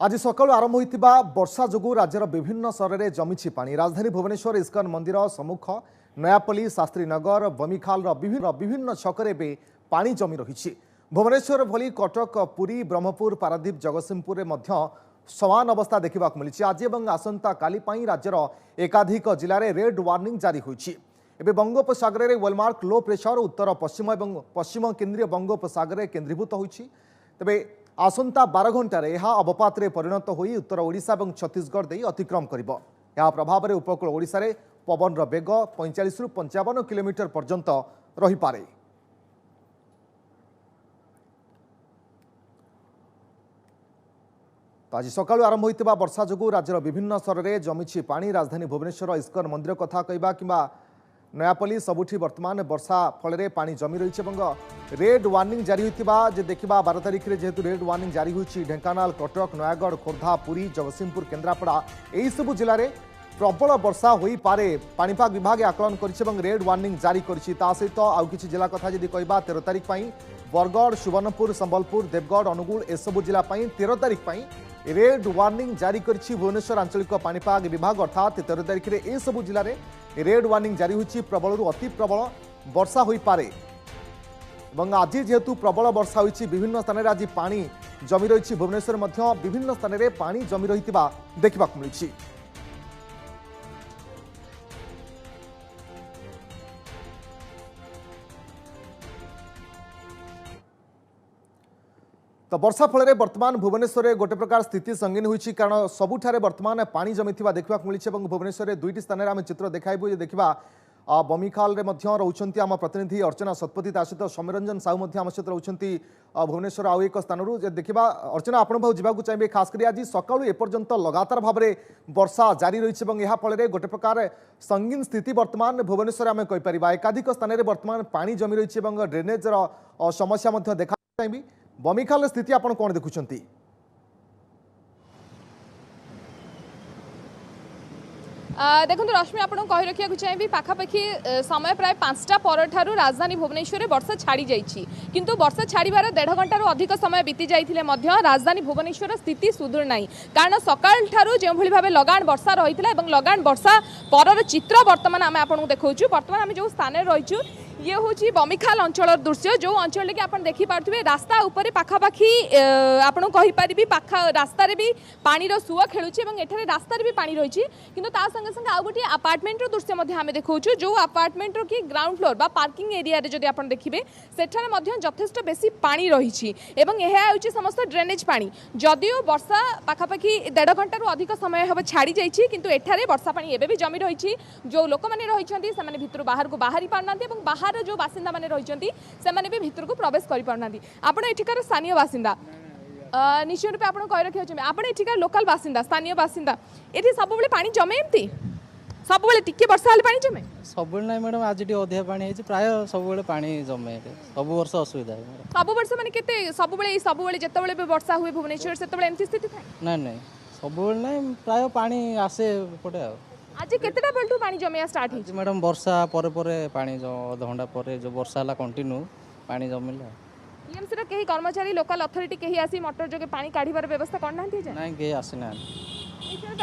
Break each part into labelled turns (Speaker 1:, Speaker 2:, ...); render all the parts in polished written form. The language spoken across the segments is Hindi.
Speaker 1: आज सकाळु आरंभ होइतिबा वर्षा जोगु राज्यर विभिन्न सहर में जमी पानी। राजधानी भुवनेश्वर इस्कन मंदिर सम्मुख नयापल्ली शास्त्रीनगर बमिखाल विभिन्न छकरे पानी जमी रही। भुवनेश्वर भली कटक पुरी ब्रह्मपुर पारादीप जगतसिंहपुर में समान अवस्था देखा मिली। आज और आसंता काली राज्यर एकाधिक जिले में रेड वार्निंग जारी होइछि। एबे बंगोपसागर में वेलमार्क लो प्रेशर उत्तर पश्चिम और पश्चिम केन्द्रीय बंगोपसागर केन्द्रीभूत होइछि। तबे आसंता 12 घंटे यह अवपात परिणत हो उत्तर ओडिशा और छत्तीसगढ़ दे अतिक्रम करिबो। या प्रभाव में उपकूल ओडिशा रे पवन बेग 45 रु 55 किलोमीटर पर्यंत रही पारे। तो आज सकाळु आरंभ होइतिबा वर्षा जोगु राज्यर विभिन्न सहर में जमी पानी। राजधानी भुवनेश्वर इस्कन मंदिर कथा कहबा किंबा नयापल्ली सबुठी वर्तमान वर्षा फल पानी जमी रही है। रेड वार्निंग जारी होता देखा 12 तारिख में जेहेतु रेड वार्निंग जारी होती ढेंकानाल कटक नयागढ़ खोर्धा पुरी जगतसिंहपुर केन्द्रापड़ा यही सबू जिले में प्रबल वर्षा हो पारे पाणीपाग विभाग आकलन कर रेड वार्निंग जारी कर सहित आउ कि जिला कथा जब कह 13 तारिख बरगढ़ सुवर्णपुर संबलपुर देवगढ़ अनुगुल एसबू जिला 13 तारिख रेड वार्निंग जारी कर भुवनेश्वर आंचलिक पाणीपाग विभाग अर्थात 13 तारिख में यह सबू जिले में रेड वार्निंग जारी होती प्रबल अति प्रबल वर्षा हो पारे। आज जेहेतु प्रबल वर्षा होती विभिन्न स्थान में आज पानी जमी रही भुवनेश्वर विभिन्न स्थान में पानी जमी रही देखा मिली। तो वर्षा फल वर्तमान भुवनेश्वर में गोटे प्रकार स्थिति संगीन होती कारण सबुठारे वर्तमान पानी जमी देखा मिली। भुवनेश्वर दुईटी स्थान में आम चित्र देखाइबू देखा बमिखाल रोचंती आम प्रतिनिधि अर्चना शतपथी सहित सौम्यरंजन साहू आम सहित रोचंती भुवनेश्वर आउ एक स्थान देखा। अर्चना आपण जावाक चाहिए खास कर आज सकाळु एपर्यंत लगातार भाव में वर्षा जारी रही फल गोटे प्रकार संगीन स्थिति वर्तमान भुवनेश्वर आम कहीपर एकाधिक स्थान में वर्तमान पानी जमी रही ड्रेनेजर समस्या देखा चाहिए। बमिखाल स्थिति आपण कौन देखुंती?
Speaker 2: देखो रश्मि आपको कही रखा चाहिए पाखापाखि समय प्राय 5टा पर ठारू राजधानी भुवनेश्वर वर्षा छाड़ी जाइए किंतु वर्षा छाड़ार 1.5 घंटारू अधिक समय बीती जाइए राजधानी भुवनेश्वर स्थिति सुधुर ना कारण सकाल ठारू जो भाव लगाण वर्षा रही है लगाण वर्षा पर चित्र बर्तमान आम आपको देखा। बर्तमान आम जो स्थान रहीचु ये हूँ बमिखाल अंचल दृश्य जो अंचल कि आप देखिपे रास्ता उपर पाखापाखि आपड़ कहीपरि रास्तार भी पानी सुआ खेलुचे एठारे रास्तार भी पानी रही किंतु ता संगे संगे आउ गोटे अपार्टमेंट दृश्य आम देखा जो अपार्टमेंट कि ग्राउंड फ्लोर बा पार्किंग एरिया रे जदि आपन देखिबे सेठारे जथेष्ट बेसी पानी रही समस्त ड्रेनेज पानी जदिओ वर्षा पाखापाखि 1.5 घंटारू अधिक समय हम छाड़ी जाइए किंतु एठारे वर्षा पानी एबे भी जमी रही जो लोक मैंने रही से भितर बाहर को बाहरी पारना बाहर जो बासिंदा माने रही से भी भितर को प्रवेश कर पारना। आपण एठिकार स्थानीय बासिंदा निश्चय रूपे आप कही रखिए आपण एठिकार लोकल बासिंदा स्थानीय बासिंदा ये सब पानी जमे एमती सब टिके वर्षा हेल्ले पानी जमे
Speaker 3: सब ना मैडम आज टी अधिक पानी है प्राय सब पानी जमे सब वर्ष असुविधा है
Speaker 2: सब वर्ष माने केते सब जिते भी वर्षा हुए भुवनेश्वर से एमती स्थिति था
Speaker 3: ना नहीं सब ना प्राय पानी आसे पड़े
Speaker 2: आज केतेटा बेलटू पानी जमिया स्टार्ट हो
Speaker 3: मैडम वर्षा पर पानी जो अध घंटा पर जो वर्षा है कंटिन्यू पानी जमिला
Speaker 2: टीएमसी रो कहीं कर्मचारी लोकल अथॉरिटी कहीं आसी मोटर जोगे पानी काढ़ीबार व्यवस्था करना
Speaker 3: नहीं कहीं आसीना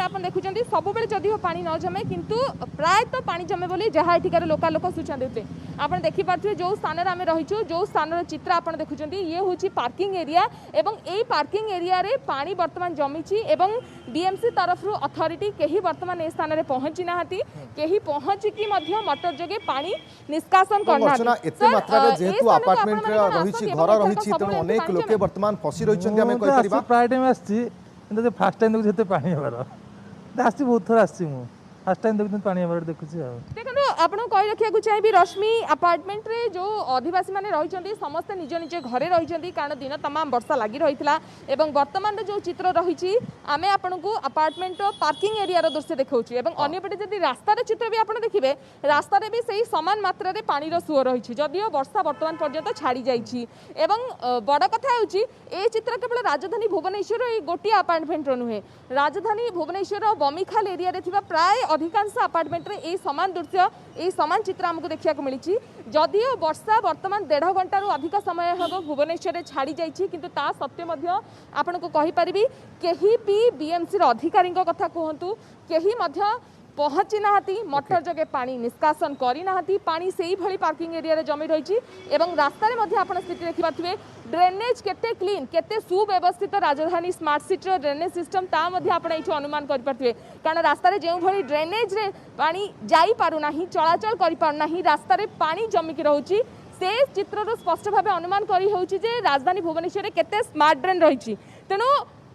Speaker 2: आप देखुं सब जदिव पानी न जमे किंतु प्राय तो पानी जमे बोली जहाँ एठिकार लोकल लोक सूचना देते आप देखिपे जो स्थान आम रहीचु जो स्थान चित्र आप देखुं ये हूँ पार्किंग एरिया एवं यही पार्किंग एरिया रे पानी वर्तमान जमी एवं डीएमसी तरफ अथॉरिटी कहीं वर्तमान ए स्थान में पहुंची ना कहीं पहुंचिकी मोटर जोगे पानी निष्कासन करना
Speaker 4: फास्ट टाइम देखते पानी हमार आसी बहुत थर आसी फास्ट टाइम देखते पानी हमार देखुची
Speaker 2: देखो आपको कही रखा चाहिए रश्मि अपार्टमेंट रे जो आदिवासी मैंने रही समस्ते निज निज घरे रही कारण दिन तमाम वर्षा लगी रही एवं वर्तमान जो चित्र रही आम आपको अपार्टमेंट पार्किंग एरिया दृश्य देखा अंपटे जब रास्तार चित्र भी आप देखिए रास्तार भी सही सामान मात्रा पानी सुओ रही जदिओ वर्षा बर्तमान पर्यंत छाड़ी जाइए बड़ कथा ये चित्र केवल राजधानी भुवनेश्वर गोटे अपार्टमेंट नुहे राजधानी भुवनेश्वर बमिखाल एरिया प्राय अधिकांश अपार्टमेंट रे समान दृश्य यही सामान चित्र आमको देखा मिली जदियो वर्षा वर्तमान 1.5 घंटा अधिक समय हम भुवनेश्वर में छाड़ी जाइए किंतु ता सत्वे आपण को कहीपरि कहीं भी बीएमसी अधिकारी कथा कहतु कहीं पहुँची ना मोटर जगे पानी निष्कासन करना पानी से भली पार्किंग एरिया रे जमी रही रास्ता आप स्थिति देखिए ड्रेनेज केते क्लीन केते सुव्यवस्थित राजधानी स्मार्ट सिटी ड्रेनेज सिस्टम ता आप अनुमान करें कारण रास्तार जो भली ड्रेनेज रे पानी जाई पारुना चलाचल कर पारुना रास्ता पानी जमिकी रोचे से चित्र स्पष्ट भाव अनुमान कर राजधानी भुवनेश्वर में केते स्मार्ट ड्रेन रही तेणु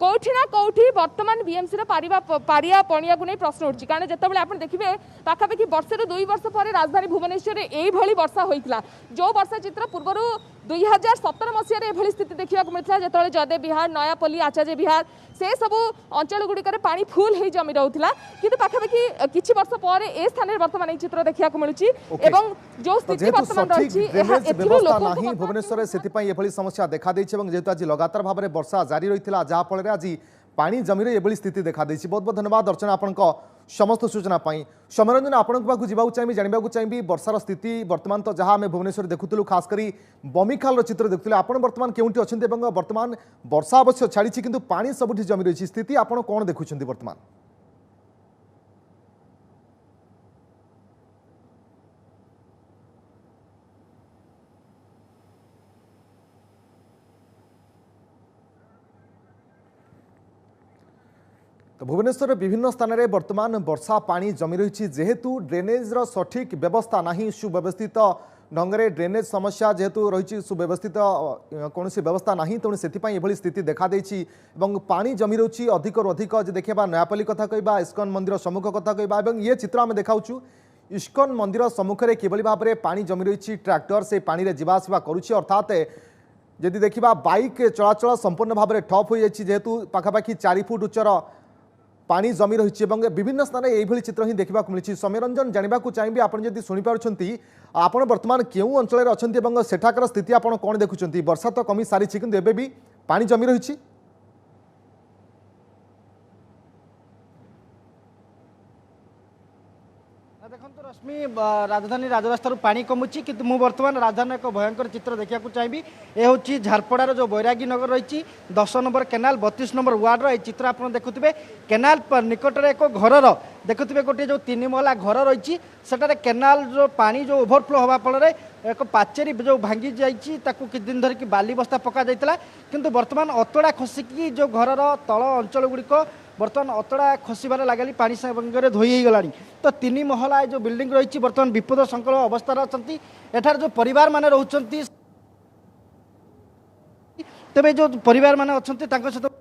Speaker 2: कौटी ना कौटी वर्तमान बीएमसी पारिया पणिया को नहीं प्रश्न उठी कारण जितेबाला आप देखिए पाखापाखि वर्षे 2 वर्ष पर राजधानी भुवनेश्वर यही वर्षा होता जो वर्षा चित्र पूर्व 2017 मसीह एभली स्थिति देखा मिलता जो जयदेव विहार नयापल्ली आचार्य विहार से सबू अंचल गुड़िक पानी फुल हो जमी रोला कि पाखापाखि किसी वर्ष पर ए स्थान में बर्तमान ये चित्र देखा मिलूँ जो स्थिति बर्तमान रही
Speaker 1: भुवनेश्वर से समस्या देखा जेहेतु आज लगातार भाव में वर्षा जारी रही है जहाँफल आज पानी जमी एभली स्थिति देखा बहुत बहुत धन्यवाद अर्चना आपण समस्त सूचना समरंजन आपण पाक चाहिए जानवा चाहिए वर्षार स्थिति वर्तमान तो जहाँ आम भुवनेश्वर देखुलू खासकर बमिखाल चित्र देखुले आपण वर्तमान केउंटी अच्छे वर्तमान वर्षा अवश्य छाड़ी किंतु पानी सबुठी जमी रही स्थिति आपण कौन देखुं वर्तमान तो भुवनेश्वर विभिन्न स्थान में वर्तमान वर्षा पानी जमी रही जेहेतु ड्रेनेजर सठिक व्यवस्था नहीं सुव्यवस्थित ढंगे ड्रेनेज समस्या जेहेतु रही सुव्यवस्थित कौन व्यवस्था नहीं तेणु से स्थिति देखा पानी जमी रही अधिक अधिक देखा नयापल्ली कथा कहवा इस्कन मंदिर सम्मुख कथा कहवा ये चित्र आम देखाऊँ इस्कन मंदिर सम्मुखें किभली भाव में पानी जमी रही ट्रैक्टर से पानी में जावासवा करुच्ची अर्थात जदि देखा बाइक चलाचल संपूर्ण भाव में ठप हो जेहेतु पाखापाखि 4 फुट उच्चर पानी जमी रही विभिन्न स्थान ये चित्र ही देखा मिली सौम्यरंजन जानवा चाहिए आप शुणिपार्टी आप बर्तमान क्यों अंचल अच्छा सेठाकर स्थिति आप कौन देखुं वर्षा तो कमी सारी किंतु एबे भी पानी जमी रही
Speaker 5: देखो रश्मि राजधानी राजरास्तार पानी कमुची कि बर्तमान राजधानी एक भयंकर चित्र देखा चाहिए ये हूँ झारपड़ार जो बैरागी नगर रही 10 नंबर केनाल 32 नंबर वार्डर ये चित्र आप देखुए केनाल निकट में एक घर देखुए गोटे जो 3 महला घर रही सेटारे केनाल जो पानी जो ओभरफ्लो हवा फल एक पाचेरी जो भांगी जाइए किछ दिन धरिकी बाली बस्ता पका जाता किंतु बर्तमान अतड़ा खसिकी जो घर तल अंचल गुड़िक बर्तमान अतड़ा खसबार लगे पानी सागर धोई गला तो 3 महला जो बिल्डिंग रही बर्तमान विपद संकुल अवस्था अच्छा एठार जो परिवार माने रहउछंती तेबे जो परिवार माने अच्छंती तांको सहित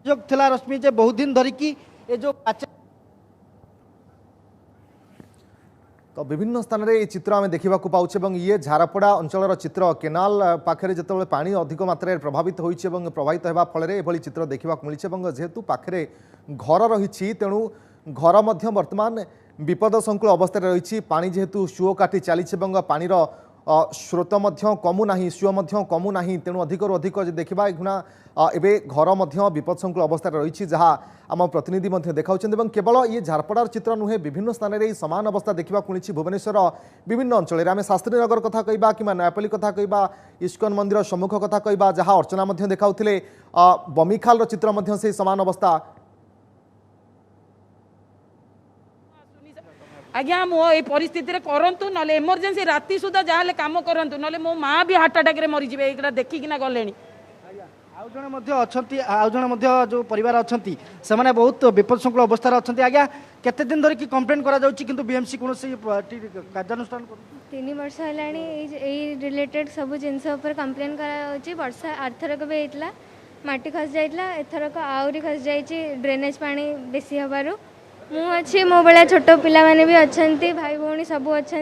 Speaker 5: जो थिला रश्मि जे बहुत दिन धरिकी ए जो
Speaker 1: तो विभिन्न स्थान में ये चित्र आम देखा पाऊँ ये झारपड़ा अंचल चित्र केनाल पाखे जो पानी अधिक मात्रा प्रभावित होती प्रभावित होगा फल ये चित्र देखा मिली जेहेतु पाखे घर रही तेणु घर बर्तमान विपद संकुल अवस्था रही पानी जेहेतु सुओ काटी चली पानी स्रोत कमुना सुओ कमुना तेणु अधिकरू अधिक देखा गुणा एवं घर विपद संकुल अवस्था रही जहाँ आम प्रतिनिधि देखा केवल ये झारपड़ार चित्र नुहे विभिन्न स्थान में सामान अवस्था देखा मिली भुवनेश्वर विभिन्न अंचल आम शास्त्री नगर कथा कहवा कि नयापल्ली कथा कहवा इस्कन मंदिर सम्मुख कथा कहवा जहाँ अर्चना देखाऊे बमिखाल चित्र से सामान अवस्था
Speaker 6: आज्ञा मो ये परिस्थिति करंतु नले इमरजेंसी राति सुधा जहाँ काम करंतु नले मो माँ भी हार्ट अटैक रे मरी जिवे एकरा देखिकिना गलेनी
Speaker 5: आउ जने जो परिवार अच्छी से बहुत विपद संकुल अवस्था अच्छा आज्ञा केते दिन धरिकी कंप्लेन करा जाउची किंतु बीएमसी कौन कार्यानुष्ठान
Speaker 7: 3 वर्ष है रिलेटेड सब जिनस कंप्लेन करा वर्षा आरथरक भी होता माटी खस जाइला एथरक आउरी खस जाइए ड्रेनेज पानी बेसी हबारु मुझे मो भाया छोट पिला माने भी अच्छा भाई भौणी सब अच्छा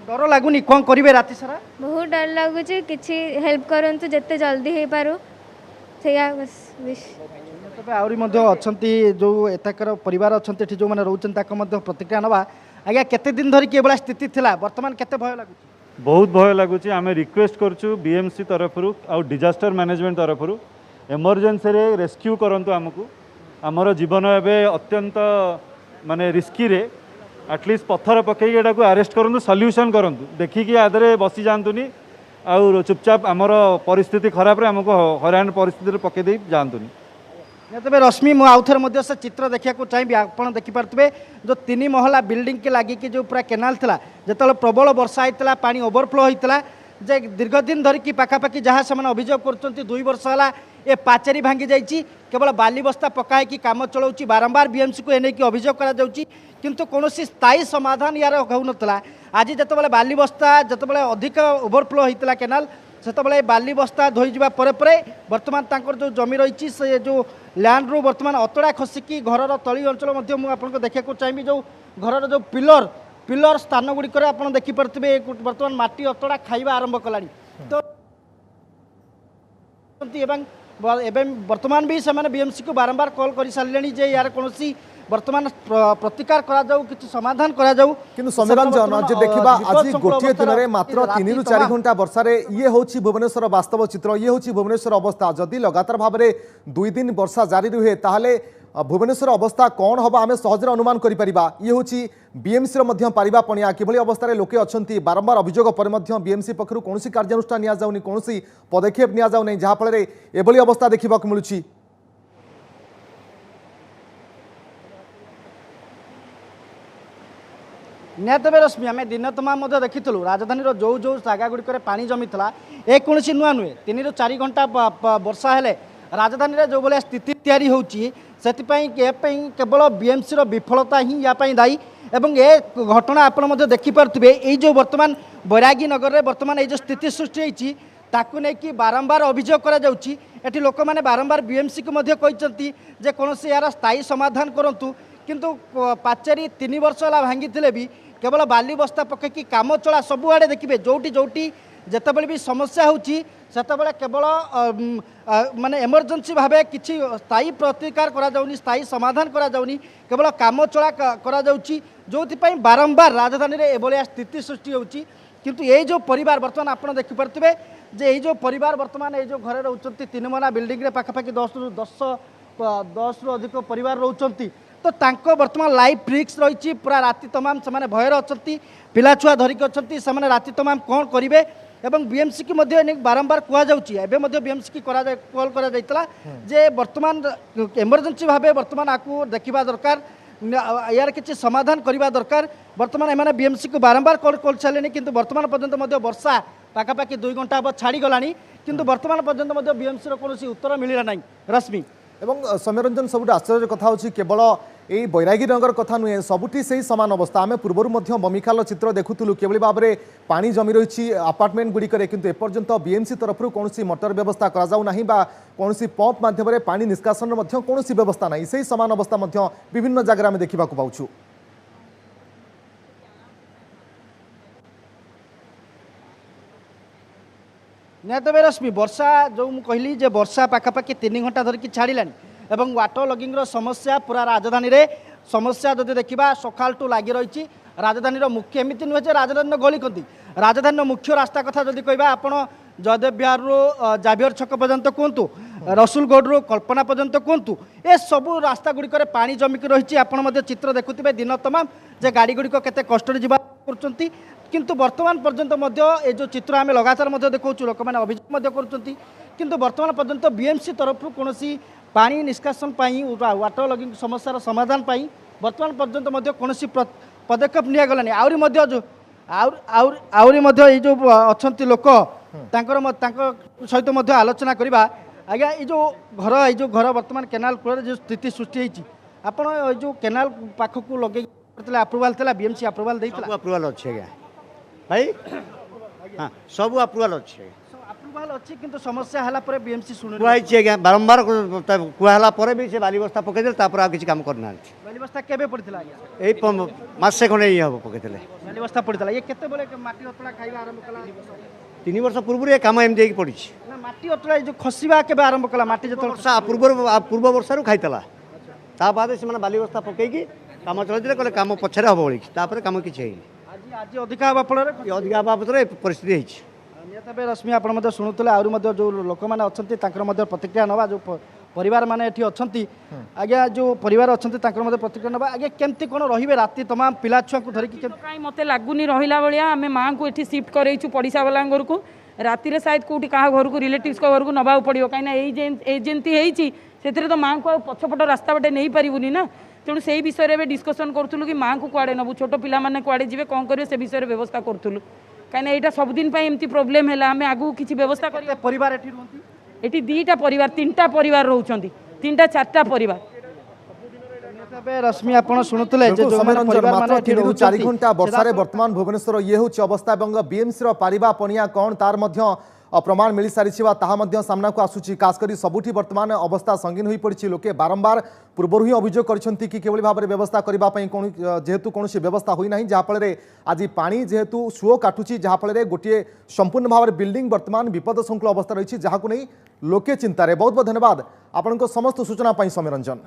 Speaker 5: डर लगुनि कौन करेंगे राति सारा
Speaker 7: बहुत डर लगुच कि हेल्प करंतु जिते जल्दी हो पारू से
Speaker 5: अच्छा जो एताकर परिवार अच्छा जो मैंने रोचन प्रतिक्रिया नवा आज्ञा केते दिन धरिकी एभला स्थिति थिला वर्तमान केते भय लगुच
Speaker 8: बहुत भय लगुच आम रिक्वेस्ट करछु बीएमसी तरफ आउ डिजास्टर मैनेजमेंट तरफ इमरजेंसी रे रेस्क्यू करंतु आमको आमर जीवन एवं अत्यंत माने रिस्की रे आटलिस्ट पत्थर पकई एटा को अरेस्ट करूँ सल्यूशन करूँ देखिकी आदरे बसी जातुनी आउ चुपचाप आमर परिस्थिति खराब आमको हरान परिस्थिति पकई दे जातुनी
Speaker 5: तेज रश्मि मुझे आउ थे से चित्र देखा चाहिए आप देखिपे जो 3 महला बिल्डिंग के लगे कि जो पूरा केनाल था जो प्रबल वर्षा होता पानी ओवरफ्लो होता जे दीर्घ दिन धरिकी पाखापाखि जहाँ से अभियोग कर 2 वर्ष है ए पाचेरी भांगी जाइए केवल बाली बस्ता पकाए कि काम चलाऊँ बारंबार बीएमसी को एने अभियोग किंतु कौन स्थायी समाधान यार होना आज जिते बाली बस्ता जिते अधिक ओवरफ्लो होता केनाल से बाली बस्ता धोई जा बर्तमान जो जमी रही से जो लैंड रू बर्तमान अतड़ा खसिकी घर तली अंचल आपको देखा चाहिए जो घर जो पिलर पिलर स्थान गुड़िक आप देखिपे बर्तमान माटी अतड़ा खाइबा आरंभ कला तो बर्तमान भी से बीएमसी को बारंबार कॉल कर सारे जे यार कौन बर्तमान प्रतिकार करा जाऊ किछि समाधान करा जाऊ
Speaker 1: किंतु समीरंजन जे देखिबा आज गोटे दिन में मात्र 3 ରୁ 4 घंटा वर्षा रे ये होछि भुवनेश्वर वास्तव चित्र ये होछि भुवनेश्वर अवस्था जदि लगातार भाव में 2 दिन वर्षा जारी रुहे ताहले भुवनेश्वर अवस्था कौन हम आम सहजरे अनुमान करिपरिबा ये होछि बीएमसी रो पारिबा पणिया किभली अवस्था लोके अछंती बारंबार अभियोग पर बीएमसी पक्षरु कोनोसी कार्यानुष्ठान निया जाउनी कोनोसी पदक्षेप निया जाउ नै जहा फल रे एभली अवस्था देखिबा को मिलुछि
Speaker 5: निहत रश्मि आम दिन तमाम देखी राजधानी जो जो जगह गुड़िक पानी जमी था ए कौन नुआ नुहे 3 ରୁ 4 घंटा वर्षा हेले राजधानी जो भाया स्थिति तैयारी होती केवल बीएमसी विफलता ही या दायी एवं ए घटना आप देखिपे ये जो बर्तमान बैरागी नगर में बर्तमान ये जो स्थिति सृष्टि होती ताकू नहीं बारंबार अभियोग कर लोक मैंने बारंबार बीएमसी को कहते जे कौन यार स्थायी समाधान करूँ किंतु पाचेरी 3 वर्ष है भांगी भी केवल बाली बस्ता पकई काम चला सबुआड़े देखिए जोटी जोटी जितेबाला भी समस्या होती केवल माने इमरजेंसी भाव किसी स्थायी प्रतिकार करा जाउनी स्थायी समाधान करा जाउनी केवल काम चला करा जाउची जो बारंबार राजधानी में एभलिया स्थिति सृष्टि होती किंतु ये जो परिवार बर्तमान आप देखिपे जे ये जो परिवार बर्तमान ये जो घर रोचती 3 महला बिल्डिंग रे पाखापाखि 10 ରୁ अधिक परिवार रोचती तो तांको बर्तमान लाइफ रिस्क रही पूरा राति तमाम से भयर अच्छा पिला छुआ धरिक अच्छा से राति तमाम कौन करेंगे एवं बीएमसी की बारंबार कहुच्छे बीएमसी की कॉल करा जे बर्तमान इमरजेंसी भाव बर्तमान आपको देखा दरकार यार किसी समाधान करने दरकार बर्तमान एम बीएमसी को बारंबार कॉल कर सारे कि बर्तमान पर्यंत वर्षा पाखापाखि 2 घंटा हम छाड़गला किंतु बर्तमान पर्यंत बीएमसी कौन उत्तर मिलला ना रश्मि
Speaker 1: एवं सौम्यरंजन सबुठ आश्चर्य कथा होची केवल यही बैरागी नगर कथा नुहे सबुठी से समान अवस्था आम पूर्वर बमिखाल चित्र देखुलु केवल भाव में पानी जमी रही अपार्टमेंट गुड़िक किंतु एपर्यंत बीएमसी तरफ कौन मोटर व्यवस्था करा कौन पंप माध्यम पानी निष्कासन कौन व्यवस्था ना से समान अवस्था विभिन्न जगह में देखा पाऊँ
Speaker 5: निहत रश्मि वर्षा जो कहली जे वर्षा पाखापाखि 3 घंटा धरिकी छाड़िला एवं वाटर लगिंग समस्या पूरा राजधानी रे समस्या जदि देखा सकाल टू लगी रही राजधानी मुख्य एमती नुहे राजधानी गली कंदी राजधानी मुख्य रास्ता कथा जदि कहबा आपण जयदेव विहार रू जावियर छक पर्यंत कहतु रसुलगढ़ रू कल्पना पर्यंत कहतु ए सबू रास्ता गुड़िक पानी जमिक रही आपड़ चित्र देखुवे दिन तमाम जे गाड़ी गुड़िक केते कष्ट कर किंतु वर्तमान पर्यंत ये जो चित्र आम लगातार देखा लोक मैंने अभियोग कर वर्तमान पर्यंत बीएमसी तरफ कौन पानी निष्कासन वाटर लगिंग समस्या समाधान वर्तमान पर्यंत कौन पदक्षेप निगलानी आहरी जो अच्छा लोक सहित आलोचना करवा आज्ञा ये जो घर वर्तमान केनाल कूल जो स्थिति सृष्टि होती आप जो केनाल पाखक लगे अप्रुवाल था बीएमसी अप्रुवाल देइतला
Speaker 9: अप्रुवाल अच्छे आज्ञा भाई हाँ सब अप्रुवाल अच्छे
Speaker 5: अप्रुवाल अच्छी किंतु समस्या हला पर बीएमसी सुन
Speaker 9: कुआई आज्ञा बारंबार कुहला पर भी से बाली बस्ता पकईदे तापर आ किसी काम करना
Speaker 5: बाली बस्ता केबे पड़थिला आज्ञा
Speaker 9: एई मासे खने ये हम पकईले
Speaker 5: बाली बस्ता पड़थिला ये केते बेले माटी अतड़ा खाइबा आरंभ कला
Speaker 9: 3 वर्ष पूर्व ये काम एमती पड़ी
Speaker 5: ना माटी अतड़ा जो खसिबा केबे आरंभ कला माटी जत
Speaker 9: वर्षा पूर्व वर्षारू खाइतला ता बाद से बाली बस्ता पकईकी काम चलते कहले काम पछरे हम बोली तापर काम किछि हेइनी
Speaker 5: आज अधिका हवा फल
Speaker 9: अधिका हवा पत्र परिस्थिति होती
Speaker 5: निहत रश्मि आप शुणुले आहरी जो लोक मैंने अच्छा प्रतिक्रिया नवा जो परिवार माने एठी अछंती आज्ञा जो परिवार अछंती तांकर मते प्रतिक्रिया नबा आज्ञा केमती कोन रहिबे राती तमाम पिला छुआ को धरि कि
Speaker 6: काई मते लागुनी रहिला बलिया आमे मां को एठी शिफ्ट करैछु पड़िसा वाला घर को राति रे शायद कोठी कहा घर को रिलेटिव्स को घर को नबा पड़ियो काईना एजेंसी हेइची सेतिरे तो मां को पछपट रास्ता बाटे नहीं पारिबुनी ना तेणु से विषय में डिस्कसन करूँ कि माँ को कुआड़े नबू छोट पिला माने कुआड़े जीवे कौन करेंगे से विषय व्यवस्था करूँ कहीं यहाँ सबुदिन एमती प्रोब्लेम है आम आगू किसी व्यवस्था कर
Speaker 5: परिवार
Speaker 6: एटी दीटा परिवार तीनटा परिवार रोचंती तीनटा चारटा परिवार
Speaker 5: रश्मि आप शुणुले
Speaker 1: मात्र 3 ରୁ 4 घंटा वर्षा बर्तमान भुवनेश्वर ये हूँ अवस्था बीएमसी पारिबा पणिया कौन तार प्रमाण मिल सारी सामना को आसूची खासकर सबुठी वर्तमान अवस्था संगीन हो पड़ी लोके बारंबार पूर्व ही अभियोग करछंती कि केवल भाव में व्यवस्था करने जेहेतु कौन व्यवस्था होना जहाँफल आज पानी जेहेतु सुओ काटुची जहाँफल गोटे संपूर्ण भाव में बिल्डिंग वर्तमान विपद संकुल अवस्था रही जहाँ नहीं लोके चिंतार बहुत बहुत धन्यवाद आपण समस्त सूचना सौम्य रंजन।